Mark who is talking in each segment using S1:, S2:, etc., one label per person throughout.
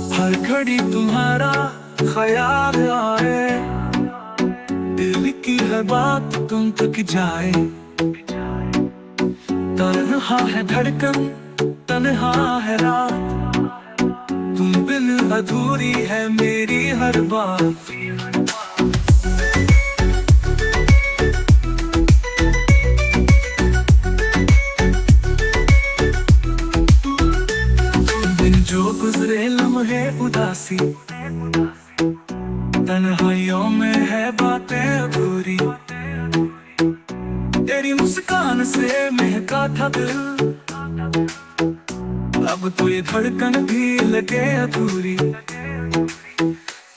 S1: हर घड़ी तुम्हारा ख्याल आए, दिल की हर बात तुम तक जाए। तन्हा है धड़कन, तन्हा है रात, तुम बिन अधूरी है मेरी हर बात। दिन जो गुजरे लम्हे उदासी, तन्हाइयों में है बातें अधूरी। तेरी मुस्कान से महका था दिल, अब तो ये धड़कन भी लगे अधूरी।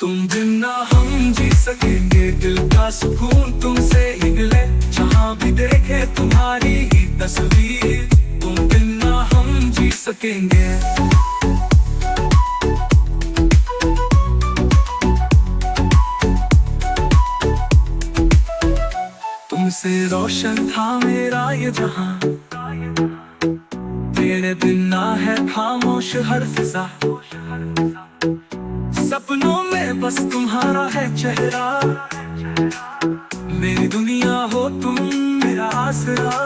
S1: तुम बिन ना हम जी सकेंगे, दिल का सुकून तुमसे ही मिले। जहाँ भी देखे तुम्हारी ही तस्वीर, तुम बिन ना हम जी सकेंगे। तुमसे रोशन था मेरा ये जहां, तेरे बिना है खामोश हर फिजा। सपनों में बस तुम्हारा है चेहरा, मेरी दुनिया हो तुम मेरा आसरा।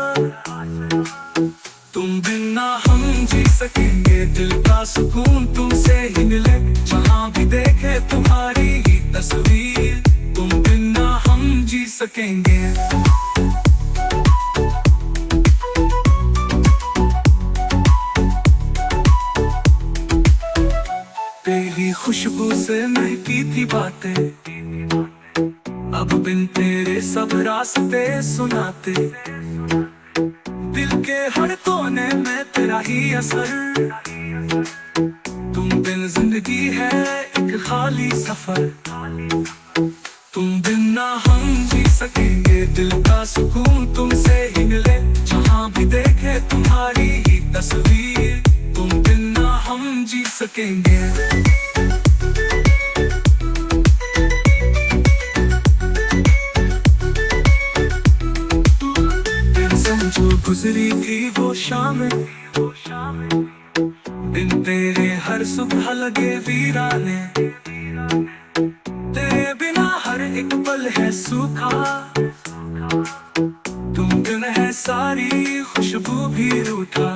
S1: तुम बिना हम जी सकेंगे, दिल का सुकून तुमसे ही मिले। जहाँ भी देखे तुम्हारी ही तस्वीर, तुम बिना हम जी सकेंगे। तेरी खुशबू से महकी थी बातें, अब बिन तेरे सब रास्ते सुनाते। दिल के हर कोने में तेरा ही असर, तुम बिन जिंदगी है एक खाली सफर। तुम बिन ना हम जी सकेंगे, दिल का सुकून तुमसे ही मिले। जहाँ भी देखे तुम्हारी ही तस्वीर, तुम बिन ना हम जी सकेंगे। जो गुजरी थी वो शाम, बिन तेरे हर सुबह लगे वीराने। तेरे बिना हर एक पल है सूखा, तुम बिन है सारी खुशबू भी रूठा।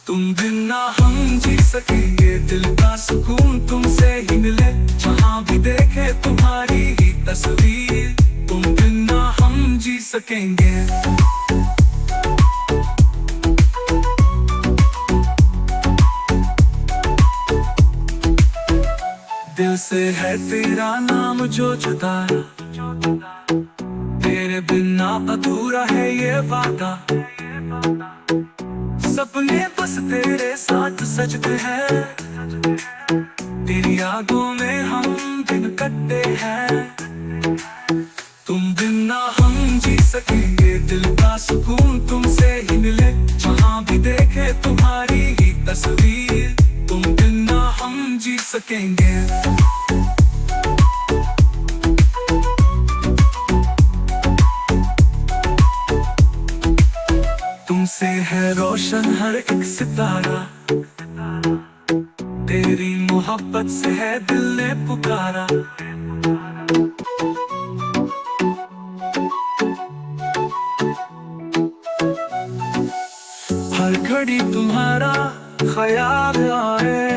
S1: तुम बिन ना हम जी सकेंगे, दिल का सुकून तुमसे ही मिले। जहाँ भी देखे तुम्हारी ही तस्वीर, तुम बिन ना हम जी सकेंगे। दिल से है तेरा नाम जो जुदा, तेरे बिना अधूरा है ये वादा। सपने बस तेरे साथ सजते हैं, तेरी यादों में हम दिन कटते हैं। तुम बिन ना हम जी सकेंगे, दिल का सुकून तुमसे ही मिले। जहाँ भी देखे तुम्हारी ही तस्वीर, तुम बिन ना हम जी सकेंगे। तुमसे है रोशन हर एक सितारा, तेरी मोहब्बत से है दिल ने पुकारा। हर घड़ी तुम्हारा ख्याल आए,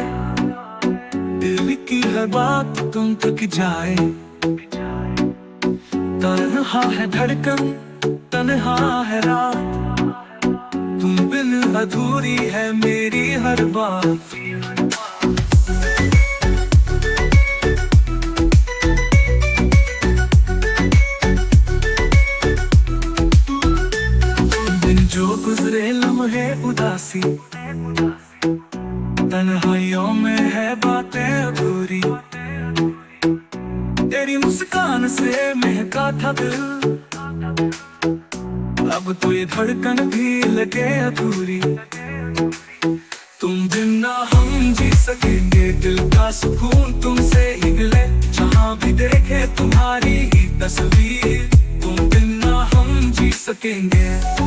S1: दिल की हर बात तुम तक जाए। तन्हा है धड़कन, तन्हा है रात, तुम बिन अधूरी है मेरी हर बात। दिन जो गुजरे लम्हे उदासी, तन्हाइयों में है बातें अधूरी। तेरी मुस्कान से महका था दिल, अब तो ये धड़कन भी लगे अधूरी। तुम बिन ना हम जी सकेंगे, दिल का सुकून तुमसे ही मिले। जहाँ भी देखे तुम्हारी ही तस्वीर, सकेंगे।